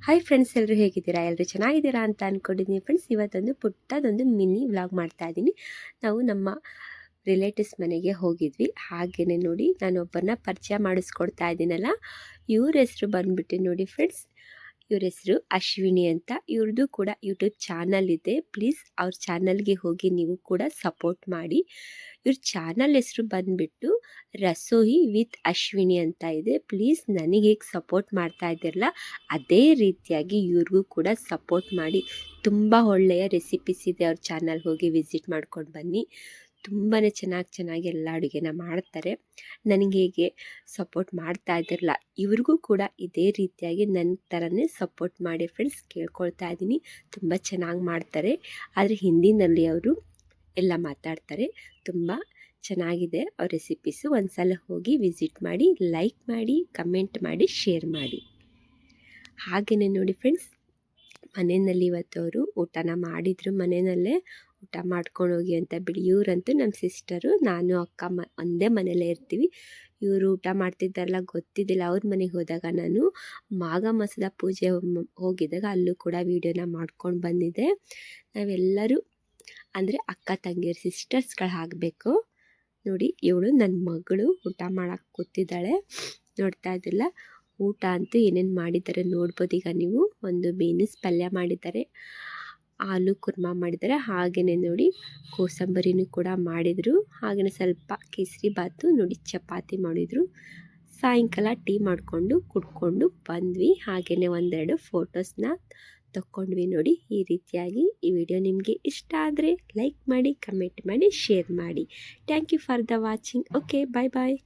Hi friends, ಎಲ್ಲರೂ ಹೇಗಿದ್ದೀರಾ? ಎಲ್ಲರೂ ಚೆನ್ನಾಗಿದ್ದೀರಾ ಅಂತ ಅಂದ್ಕೊಂಡಿದ್ದೀನಿ ಫ್ರೆಂಡ್ಸ್. ಇವತ್ತೊಂದು ಪುಟ್ಟದೊಂದು ಮಿನಿ ವ್ಲಾಗ್ ಮಾಡ್ತಾ ಇದ್ದೀನಿ. ನಾವು ನಮ್ಮ ರಿಲೇಟಿವ್ಸ್ ಮನೆಗೆ ಹೋಗಿದ್ವಿ. ಹಾಗೆಯೇ ನೋಡಿ, ನಾನು ಒಬ್ಬರನ್ನ ಪರಿಚಯ ಮಾಡಿಸ್ಕೊಡ್ತಾ ಇದ್ದೀನಲ್ಲ, ಇವ್ರ ಹೆಸರು ಬಂದುಬಿಟ್ಟು ನೋಡಿ ಫ್ರೆಂಡ್ಸ್, ಇವ್ರ ಹೆಸರು ಅಶ್ವಿನಿ ಅಂತ. ಇವ್ರದ್ದು ಕೂಡ ಯೂಟ್ಯೂಬ್ ಚಾನಲ್ ಇದೆ. ಪ್ಲೀಸ್ ಅವ್ರ ಚಾನಲ್ಗೆ ಹೋಗಿ ನೀವು ಕೂಡ ಸಪೋರ್ಟ್ ಮಾಡಿ. ಇವ್ರ ಚಾನಲ್ ಹೆಸರು ಬಂದುಬಿಟ್ಟು ರಸೋಯಿ ವಿತ್ ಅಶ್ವಿನಿ ಅಂತ ಇದೆ. ಪ್ಲೀಸ್ ನನಗೆ ಹೇಗೆ ಸಪೋರ್ಟ್ ಮಾಡ್ತಾ ಇದ್ದೀರಲ್ಲ, ಅದೇ ರೀತಿಯಾಗಿ ಇವ್ರಿಗೂ ಕೂಡ ಸಪೋರ್ಟ್ ಮಾಡಿ. ತುಂಬ ಒಳ್ಳೆಯ ರೆಸಿಪೀಸ್ ಇದೆ ಅವ್ರ ಚಾನಲ್, ಹೋಗಿ ವಿಸಿಟ್ ಮಾಡ್ಕೊಂಡು ಬನ್ನಿ. ತುಂಬಾ ಚೆನ್ನಾಗಿ ಎಲ್ಲ ಅಡುಗೆನ ಮಾಡ್ತಾರೆ. ನನಗೆ ಹೇಗೆ ಸಪೋರ್ಟ್ ಮಾಡ್ತಾ ಇದ್ದಿರಲ್ಲ, ಇವ್ರಿಗೂ ಕೂಡ ಇದೇ ರೀತಿಯಾಗಿ ನನ್ನ ಥರನೇ ಸಪೋರ್ಟ್ ಮಾಡಿ ಫ್ರೆಂಡ್ಸ್, ಕೇಳ್ಕೊಳ್ತಾ ಇದ್ದೀನಿ. ತುಂಬ ಚೆನ್ನಾಗಿ ಮಾಡ್ತಾರೆ. ಆದರೆ ಹಿಂದಿನಲ್ಲಿ ಅವರು ಎಲ್ಲ ಮಾತಾಡ್ತಾರೆ. ತುಂಬ ಚೆನ್ನಾಗಿದೆ ಅವ್ರ ರೆಸಿಪೀಸು. ಒಂದು ಸಲ ಹೋಗಿ ವಿಸಿಟ್ ಮಾಡಿ, ಲೈಕ್ ಮಾಡಿ, ಕಮೆಂಟ್ ಮಾಡಿ, ಶೇರ್ ಮಾಡಿ. ಹಾಗೆಯೇ ನೋಡಿ ಫ್ರೆಂಡ್ಸ್, ಮನೆಯಲ್ಲಿ ಇವತ್ತು ಅವರು ಊಟನ ಮಾಡಿದರು. ಮನೆಯಲ್ಲೇ ಊಟ ಮಾಡ್ಕೊಂಡು ಹೋಗಿ ಅಂತ ಬಿಡಿ. ಇವರಂತೂ ನಮ್ಮ ಸಿಸ್ಟರು, ನಾನು ಅಕ್ಕ ಒಂದೇ ಮನೆಯಲ್ಲೇ ಇರ್ತೀವಿ. ಇವರು ಊಟ ಮಾಡ್ತಿದ್ದಾರಲ್ಲ ಗೊತ್ತಿದ್ದಿಲ್ಲ. ಅವ್ರ ಮನೆಗೆ ಹೋದಾಗ ನಾನು ಮಾಘ ಮಾಸದ ಪೂಜೆ ಹೋಗಿದ್ದಾಗ ಅಲ್ಲೂ ಕೂಡ ವೀಡಿಯೋನ ಮಾಡ್ಕೊಂಡು ಬಂದಿದ್ದೆ. ನಾವೆಲ್ಲರೂ ಅಂದರೆ ಅಕ್ಕ ತಂಗಿಯರು, ಸಿಸ್ಟರ್ಸ್ಗಳು ಆಗಬೇಕು ನೋಡಿ. ಇವಳು ನನ್ನ ಮಗಳು ಊಟ ಮಾಡೋಕ್ಕೆ ಕೂತಿದ್ದಾಳೆ. ನೋಡ್ತಾ ಇದ್ದಿಲ್ಲ, ಊಟ ಅಂತೂ ಏನೇನು ಮಾಡಿದ್ದಾರೆ ನೋಡ್ಬೋದು ಈಗ ನೀವು. ಒಂದು ಬೀನ್ಸ್ ಪಲ್ಯ ಮಾಡಿದ್ದಾರೆ, ಆಲೂ ಕುರ್ಮಾ ಮಾಡಿದ್ದಾರೆ, ಹಾಗೆಯೇ ನೋಡಿ ಕೋಸಂಬರಿನೂ ಕೂಡ ಮಾಡಿದರು. ಹಾಗೆಯೇ ಸ್ವಲ್ಪ ಕೇಸರಿ ಬಾತು ನೋಡಿ, ಚಪಾತಿ ಮಾಡಿದರು. ಸಾಯಂಕಾಲ ಟೀ ಮಾಡಿಕೊಂಡು ಕುಡ್ಕೊಂಡು ಬಂದ್ವಿ. ಹಾಗೆಯೇ ಒಂದೆರಡು ಫೋಟೋಸ್ನ ತಕ್ಕೊಂಡ್ವಿ ನೋಡಿ. ಈ ರೀತಿಯಾಗಿ ಈ ವಿಡಿಯೋ ನಿಮಗೆ ಇಷ್ಟ ಆದರೆ ಲೈಕ್ ಮಾಡಿ, ಕಮೆಂಟ್ ಮಾಡಿ, ಶೇರ್ ಮಾಡಿ. Thank you for the watching. Okay, bye bye.